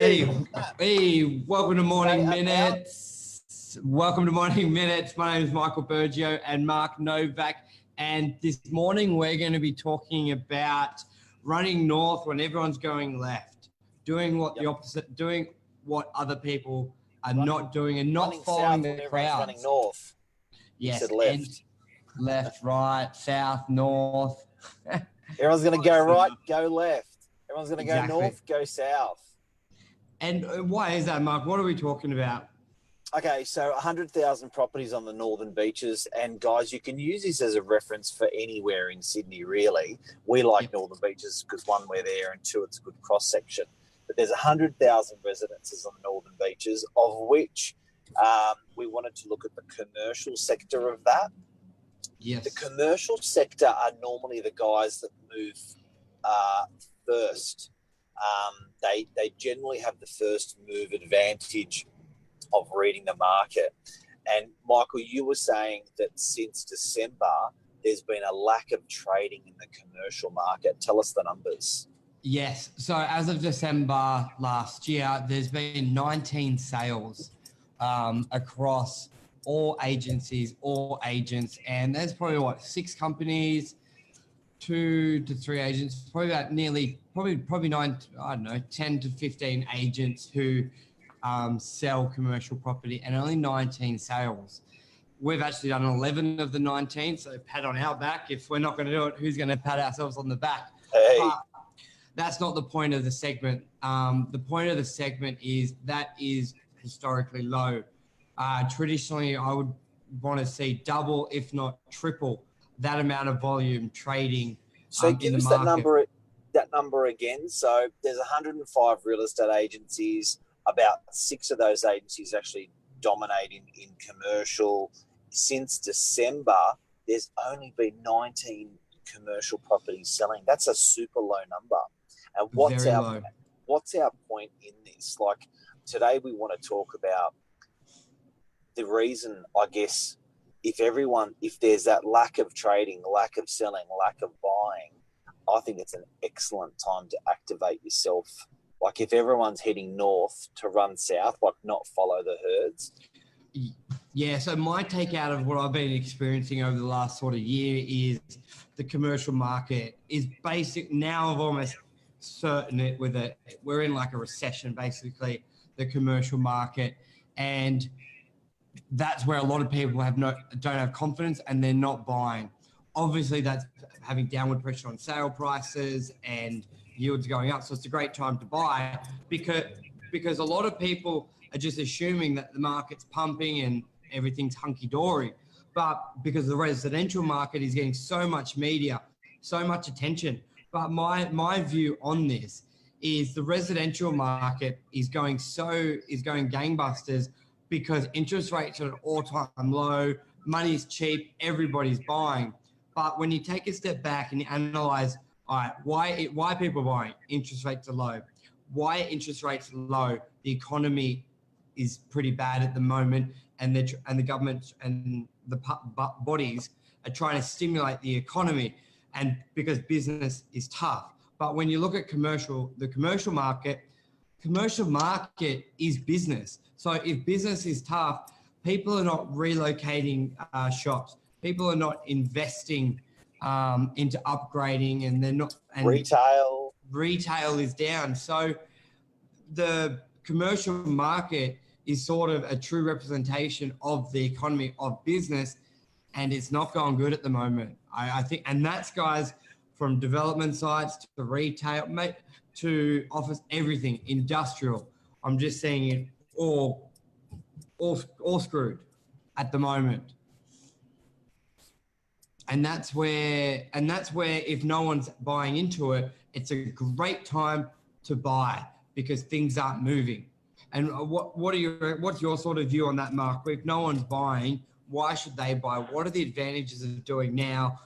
Hey, welcome to Morning Minutes. Welcome to Morning Minutes. My name is Michael Bergio and Mark Novak. And this morning we're going to be talking about running north when everyone's going left, doing what the opposite, doing what other people are not doing and not following the crowd. Running north. Yes, you said left. Left, right, south, north. Everyone's going to go right, go left. Everyone's going to go north, go south. And why is that, Mark? What are we talking about? Okay, so 100,000 properties on the northern beaches. And guys, you can use this as a reference for anywhere in Sydney, really. We like northern beaches because one, we're there, and two, it's a good cross-section. But there's 100,000 residences on the northern beaches, of which we wanted to look at the commercial sector of that. Yes. The commercial sector are normally the guys that move first. They generally have the first move advantage of reading the market. And Michael, you were saying that since December, there's been a lack of trading in the commercial market. Tell us the numbers. Yes. So as of December last year, there's been 19 sales across all agencies, all agents, and there's probably 6 companies, 2 to 3 agents, probably about probably 9, I don't know, 10 to 15 agents who sell commercial property, and only 19 sales. We've actually done 11 of the 19, so pat on our back. If we're not going to do it, who's going to pat ourselves on the back? Hey. But that's not the point of the segment. The point of the segment is that is historically low. Traditionally, I would want to see double, if not triple, that amount of volume trading. So give us that number again. So there's 105 real estate agencies. About 6 of those agencies actually dominating in commercial. Since December, there's only been 19 commercial properties selling. That's a super low number. And what's our point in this? Like today, we want to talk about the reason, I guess, if there's that lack of trading, lack of selling, lack of buying, I think it's an excellent time to activate yourself. Like if everyone's heading north to run south, like not follow the herds. Yeah, so my take out of what I've been experiencing over the last sort of year is the commercial market is basic. Now I've almost certain it with it. We're in like a recession, basically, the commercial market. And that's where a lot of people don't have confidence and they're not buying. Obviously, that's having downward pressure on sale prices and yields going up. So it's a great time to buy because a lot of people are just assuming that the market's pumping and everything's hunky-dory. But because the residential market is getting so much media, so much attention. But my view on this is the residential market is going gangbusters because interest rates are at an all-time low, money's cheap, everybody's buying. But when you take a step back and you analyze, all right, why people are buying? Interest rates are low. Why are interest rates low? The economy is pretty bad at the moment, and the government and the bodies are trying to stimulate the economy, and because business is tough. But when you look at the commercial market is business. So if business is tough, people are not relocating shops. People are not investing into upgrading, and they're not. And retail is down. So the commercial market is sort of a true representation of the economy of business, and it's not going good at the moment. I think, and that's guys from development sites to retail, to office, everything, industrial. I'm just seeing it all screwed at the moment. And that's where if no one's buying into it, it's a great time to buy because things aren't moving. And what's your sort of view on that, Mark? If no one's buying, why should they buy? What are the advantages of doing now?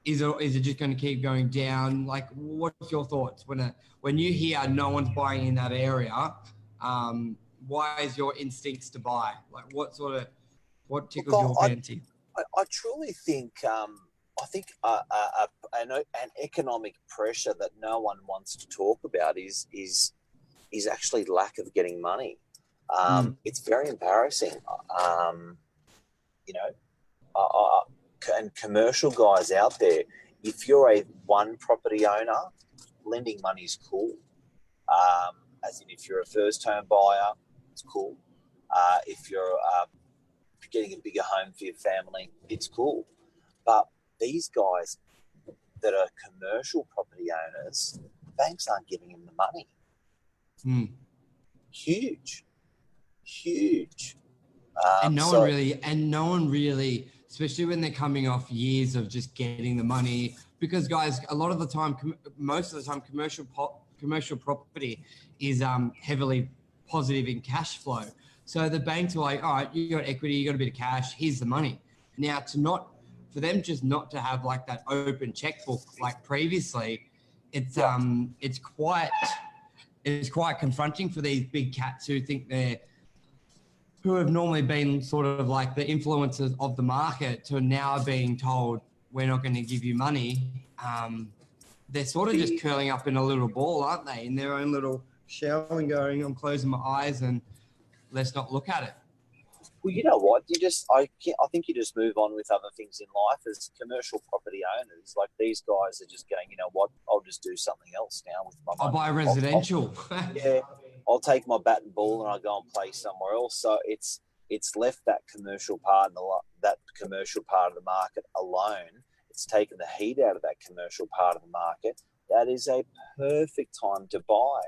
Is it just going to keep going down? Like, what's your thoughts when you hear no one's buying in that area? Why is your instincts to buy? Like, what tickles your fancy? I truly think an economic pressure that no one wants to talk about is is actually lack of getting money. It's very embarrassing. And commercial guys out there, if you're a one property owner, lending money is cool. As in, if you're a first home buyer, it's cool. If you're getting a bigger home for your family, it's cool. But these guys that are commercial property owners, banks aren't giving them the money. Huge. And no one really, especially when they're coming off years of just getting the money, because guys, a lot of the time, most of the time, commercial property is heavily positive in cash flow. So the banks are like, all right, you got equity, you got a bit of cash, here's the money. Now for them just not to have like that open checkbook like previously, it's quite confronting for these big cats who have normally been sort of like the influencers of the market to now being told we're not going to give you money. They're sort of just curling up in a little ball, aren't they? In their own little shell and going, I'm closing my eyes and let's not look at it. Well, you know what? I think you just move on with other things in life as commercial property owners. Like these guys are just going, you know what? I'll just do something else now with my money. I'll buy residential. I'll take my bat and ball and I'll go and play somewhere else. So it's left that commercial part of the market alone. It's taken the heat out of that commercial part of the market. That is a perfect time to buy.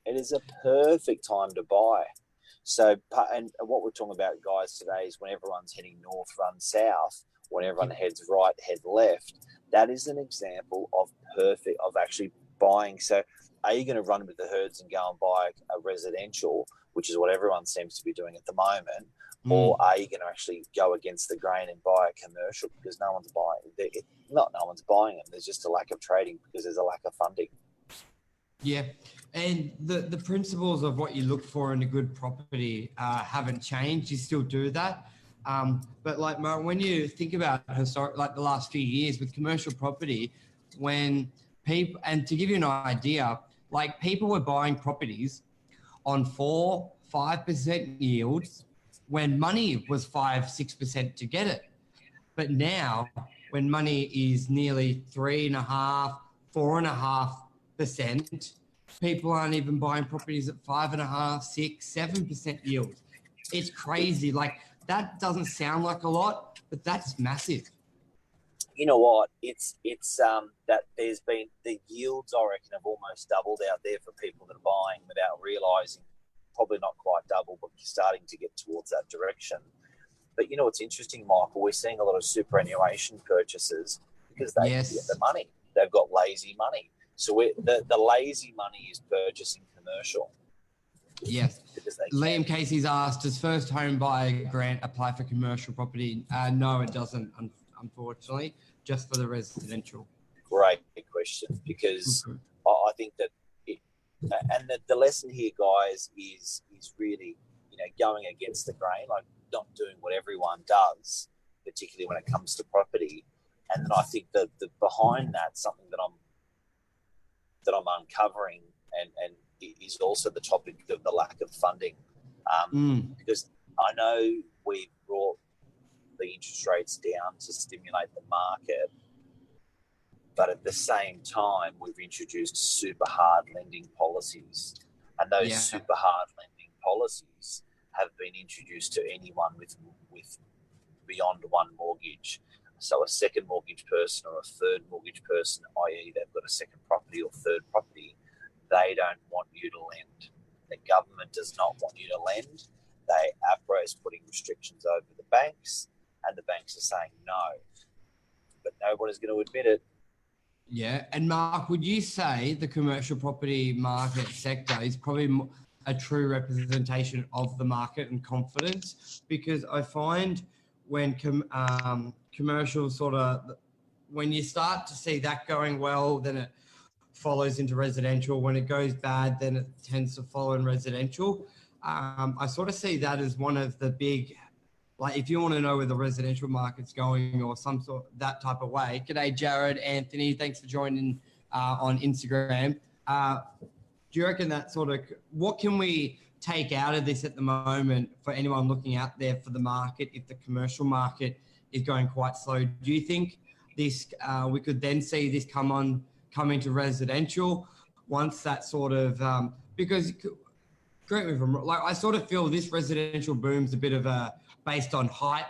It is a perfect time to buy. So, and what we're talking about, guys, today is when everyone's heading north, run south. When everyone heads right, head left. That is an example of actually buying. So, are you going to run with the herds and go and buy a residential, which is what everyone seems to be doing at the moment, or are you going to actually go against the grain and buy a commercial because no one's buying them. There's just a lack of trading because there's a lack of funding. Yeah, and the principles of what you look for in a good property haven't changed. You still do that. But like when you think about like the last few years with commercial property, when people, and to give you an idea, like people were buying properties on 4-5% yields when money was 5-6% to get it. But now when money is nearly 3.5-4.5%, people aren't even buying properties at 5.5, 6, 7% yields. It's crazy. Like that doesn't sound like a lot, but that's massive. You know what? It's that there's been the yields, I reckon, have almost doubled out there for people that are buying without realising. Probably not quite double, but you're starting to get towards that direction. But you know what's interesting, Michael? We're seeing a lot of superannuation purchases because they can get the money. They've got lazy money. So the lazy money is purchasing commercial. Yes. Liam Casey's asked, does first home buyer grant apply for commercial property? No, it doesn't, unfortunately, just for the residential. Great question, because I think that the lesson here, guys, is really, going against the grain, like not doing what everyone does, particularly when it comes to property. And then I think that behind that, something that I'm uncovering and is also the topic of the lack of funding, because I know we brought the interest rates down to stimulate the market, but at the same time we've introduced super hard lending policies, and those super hard lending policies have been introduced to anyone with beyond one mortgage. So a second mortgage person or a third mortgage person, i.e. they've got a second property or third property, they don't want you to lend. The government does not want you to lend. APRA is putting restrictions over the banks, and the banks are saying no. But nobody's going to admit it. Yeah. And Mark, would you say the commercial property market sector is probably a true representation of the market and confidence? Because I find when commercial when you start to see that going well, then it follows into residential. When it goes bad, then it tends to follow in residential. I sort of see that as one of the big, like if you want to know where the residential market's going or some sort that type of way. G'day, Jared, Anthony. Thanks for joining on Instagram. Do you reckon that sort of, what can we take out of this at the moment for anyone looking out there for the market if the commercial market is going quite slow? Do you think this we could then see this come into residential once that sort of because correct me if I'm wrong, like I sort of feel this residential boom's a bit of a based on hype,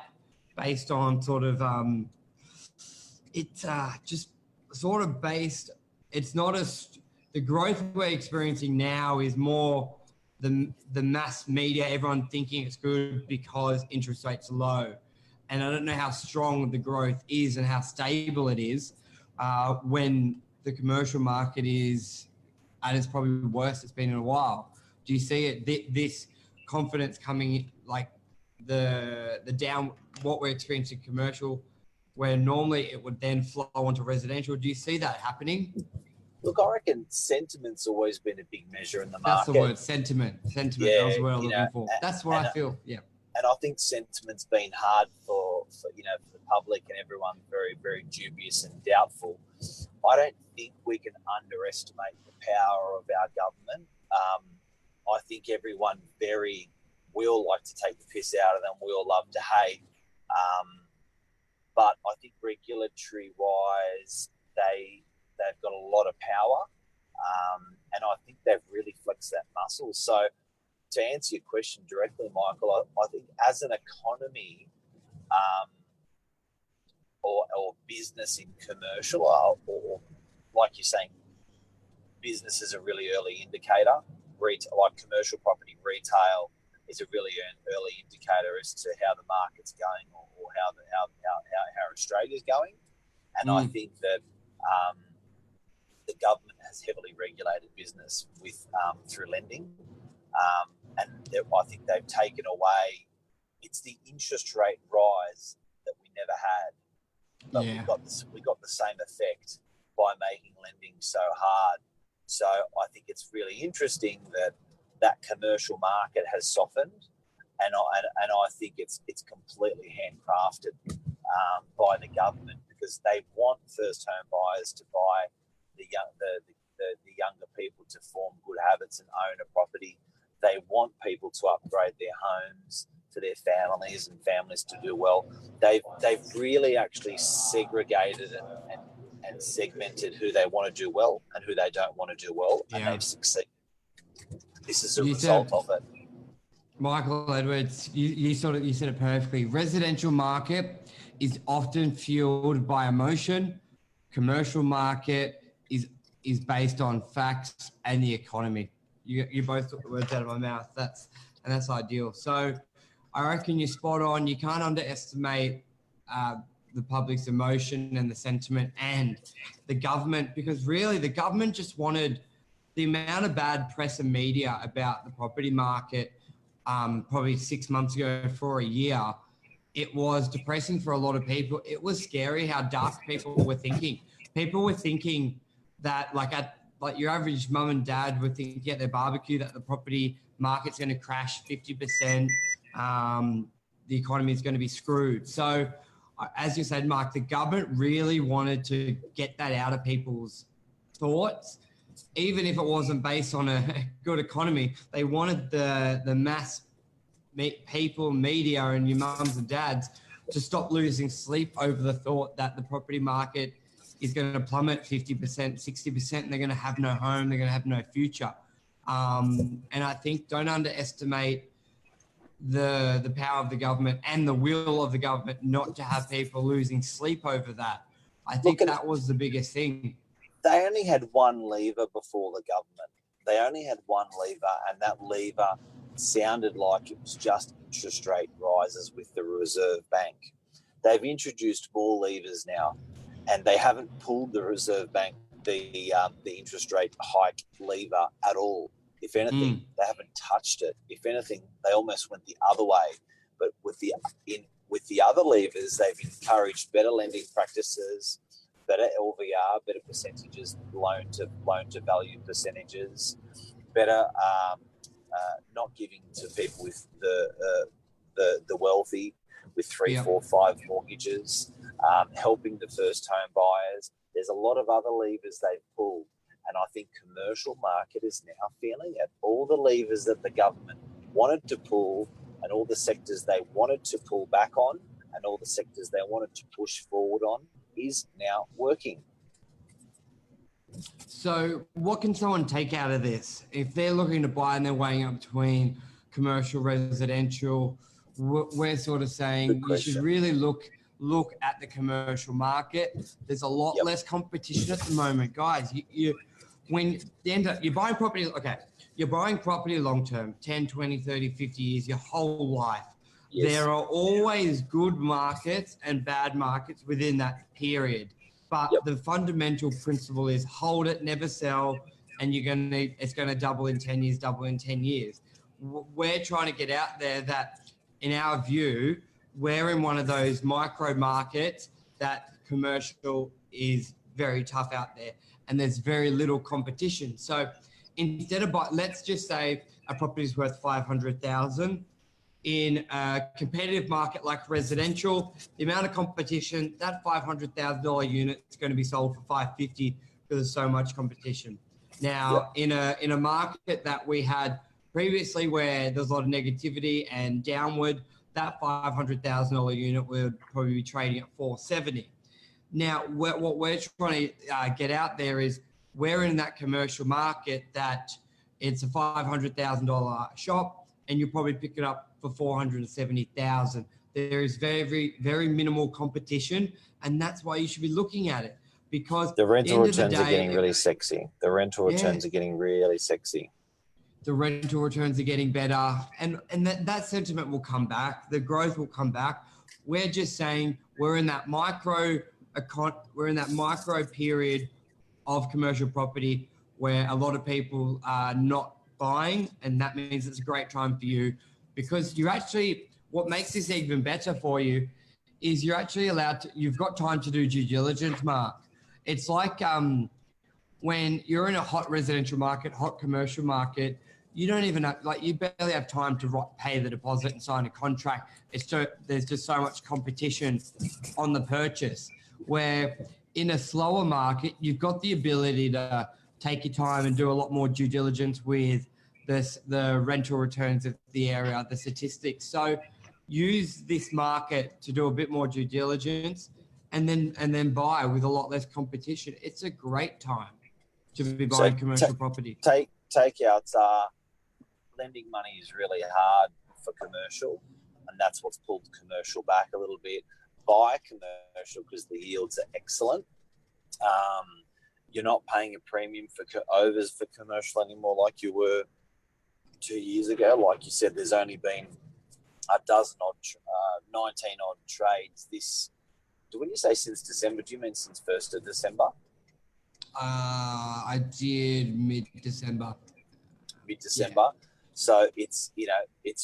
based on sort of it's just sort of based. It's not as the growth we're experiencing now is more the mass media, everyone thinking it's good because interest rates are low. And I don't know how strong the growth is and how stable it is when the commercial market is at its probably worst it's been in a while. Do you see it, this confidence coming, like the down, what we're experiencing commercial, where normally it would then flow onto residential? Do you see that happening? Look, I reckon sentiment's always been a big measure in the market. That's the word, sentiment. Sentiment, yeah, that was what I'm looking for. That's what I feel, yeah. And I think sentiment's been hard for for the public and everyone, very, very dubious and doubtful. I don't think we can underestimate the power of our government. I think everyone will like to take the piss out of them. We all love to hate. But I think regulatory-wise, they've got a lot of power. And I think they've really flexed that muscle. So to answer your question directly, Michael, I think as an economy or business in commercial, or like you're saying, business is a really early indicator. Like commercial property retail is a really early indicator as to how the market's going or how Australia's going. And I think that the government has heavily regulated business through lending. And I think they've taken away, it's the interest rate rise that we never had. But we got the same effect by making lending so hard. So I think it's really interesting that commercial market has softened, and I think it's completely handcrafted by the government, because they want first home buyers to buy, the younger people to form good habits and own a property. They want people to upgrade their homes for their families and families to do well. They've really actually segregated and segmented who they want to do well and who they don't want to do well, and they've succeeded. This is a result of it. Michael Edwards, you said it perfectly. Residential market is often fueled by emotion. Commercial market is based on facts and the economy. You both took the words out of my mouth. That's ideal. So I reckon you're spot on. You can't underestimate the public's emotion and the sentiment and the government, because really the government just wanted the amount of bad press and media about the property market probably 6 months ago for a year. It was depressing for a lot of people. It was scary how dark people were thinking. People were thinking that like your average mum and dad would think at their barbecue that the property market's going to crash 50%. The economy is going to be screwed. So as you said, Mark, the government really wanted to get that out of people's thoughts, even if it wasn't based on a good economy. They wanted the mass people, media, and your mums and dads to stop losing sleep over the thought that the property market is going to plummet 50%, 60%, and they're going to have no home, they're going to have no future. And I think don't underestimate the power of the government and the will of the government not to have people losing sleep over that. I think that was the biggest thing. They only had one lever before the government. They only had one lever, and that lever sounded like it was just interest rate rises with the Reserve Bank. They've introduced more levers now, and they haven't pulled the Reserve Bank, the interest rate hike lever at all. If anything, they haven't touched it. If anything, they almost went the other way. But with the other levers, they've encouraged better lending practices, better LVR, better percentages, loan to value percentages, better not giving to people with the wealthy with 3, 4, 5 mortgages, helping the first home buyers. There's a lot of other levers they've pulled. And I think commercial market is now feeling it. All the levers that the government wanted to pull and all the sectors they wanted to pull back on and all the sectors they wanted to push forward on is now working. So what can someone take out of this? If they're looking to buy and they're weighing up between commercial, residential, we're sort of saying you should really look at the commercial market. There's a lot less competition at the moment. Guys, when you end up, you're buying property, you're buying property long-term, 10, 20, 30, 50 years, your whole life. Yes. There are always good markets and bad markets within that period. But the fundamental principle is hold it, never sell, and it's going to double in 10 years, double in 10 years. We're trying to get out there that, in our view, we're in one of those micro markets that commercial is very tough out there and there's very little competition. So instead of let's just say a property is worth $500,000 in a competitive market like residential, the amount of competition, that $500,000 unit is going to be sold for $550,000 because there's so much competition. Now, in a market that we had previously where there's a lot of negativity and downward, that $500,000 unit would probably be trading at $470,000. Now, what we're trying to get out there is we're in that commercial market that it's a $500,000 shop and you probably pick it up for $470,000. There is very, very, very minimal competition, and that's why you should be looking at it, because the rental returns are getting really sexy. The rental returns are getting really sexy. The rental returns are getting better, and that sentiment will come back. The growth will come back. We're just saying we're in that micro period of commercial property where a lot of people are not buying, and that means it's a great time for you, because what makes this even better for you is you're actually you've got time to do due diligence, Mark. It's like when you're in a hot residential market, hot commercial market, you don't even you barely have time to pay the deposit and sign a contract. There's just so much competition on the purchase, where in a slower market, you've got the ability to take your time and do a lot more due diligence with the rental returns of the area, the statistics. So use this market to do a bit more due diligence and then buy with a lot less competition. It's a great time to be buying commercial property. Takeouts are lending money is really hard for commercial, and that's what's pulled commercial back a little bit. Buy commercial because the yields are excellent. You're not paying a premium for overs for commercial anymore like you were 2 years ago. Like you said, there's only been 19 odd trades this. When you say since December, do you mean since 1st of December? I did mid-December. Mid-December. Yeah. So it's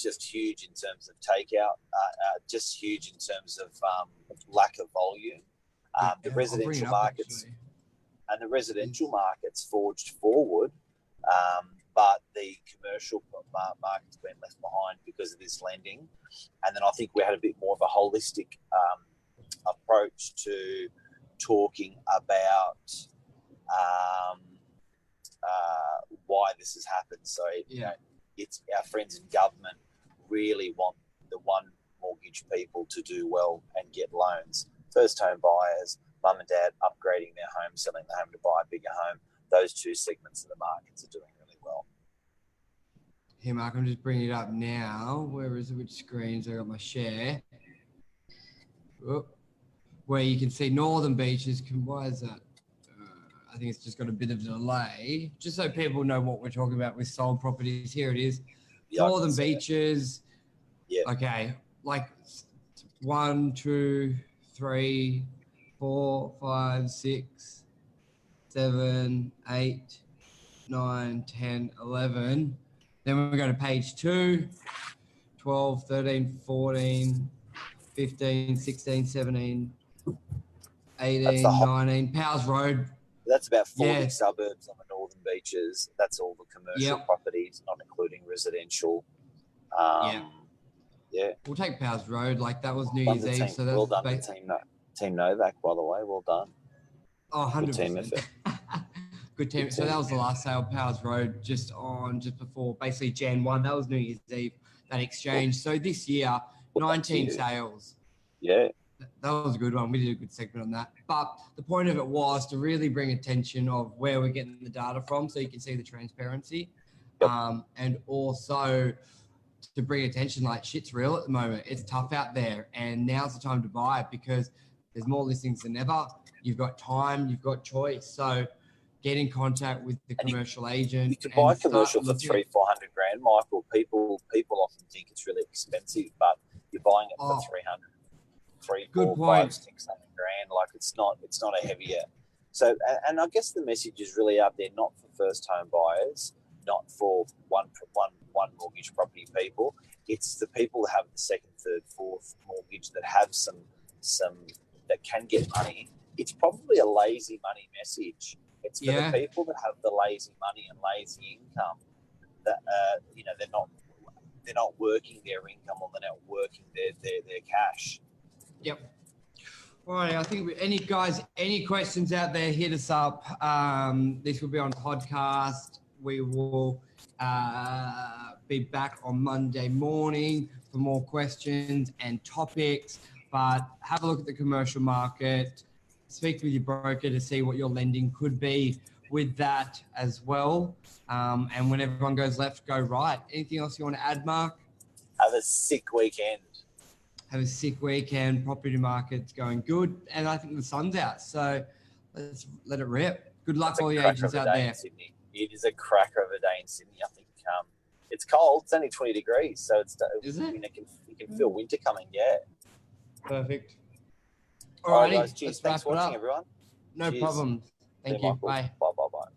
just huge in terms of takeout, just huge in terms of lack of volume. The residential markets and the residential markets forged forward, but the commercial market's been left behind because of this lending. And then I think we had a bit more of a holistic approach to talking about why this has happened. So it's our friends in government really want the one mortgage people to do well and get loans. First home buyers, mum and dad upgrading their home, selling the home to buy a bigger home. Those two segments of the markets are doing really well. Here, Mark, I'm just bringing it up now. Where is it? Which screens? I got my share. Where you can see Northern Beaches. Why is that? I think it's just got a bit of a delay. Just so people know what we're talking about with sold properties. Here it is. Northern Beaches. Yeah. Okay. Like 1, 2, 3, 4, 5, 6, 7, 8, 9, 10, 11. Then we go to page 2, 12, 13, 14, 15, 16, 17, 18, 19. Powers Road. That's about 40 suburbs on the Northern Beaches. That's all the commercial properties, not including residential. We'll take Powers Road. Like that was New Year's Eve. So that's well done to Team Novak, by the way. Well done. Oh, 100%. good team. So that was the last sale, Powers Road, just before basically Jan 1. That was New Year's Eve, that exchange. So this year, 19 sales. Yeah. That was a good one. We did a good segment on that. But the point of it was to really bring attention of where we're getting the data from so you can see the transparency. Yep. And also to bring attention, like shit's real at the moment. It's tough out there. And now's the time to buy it because there's more listings than ever. You've got time, you've got choice. So get in contact with the commercial agent. You can buy commercial for $300,000-400,000, Michael. People often think it's really expensive, but you're buying it for 300, 4, 5, 600 grand. Like it's not a heavier. So, and I guess the message is really out there, not for first home buyers, not for one mortgage property people. It's the people that have the second, third, fourth mortgage that have some that can get money. It's probably a lazy money message. It's for the people that have the lazy money and lazy income that they're not working their income or they're not working their cash. Yep. All right. I think any questions out there, hit us up. This will be on podcast. We will be back on Monday morning for more questions and topics. But have a look at the commercial market. Speak with your broker to see what your lending could be with that as well. And when everyone goes left, go right. Anything else you want to add, Mark? Have a sick weekend. Have a sick weekend. Property market's going good. And I think the sun's out. So let's let it rip. Good luck, all the agents out there. It is a cracker of a day in Sydney. I think it's cold. It's only 20 degrees. So is it? You can feel winter coming. Yeah. Perfect. All right, guys. Cheers. Thanks for watching, everyone. No problem. Thank you. Bye. Bye.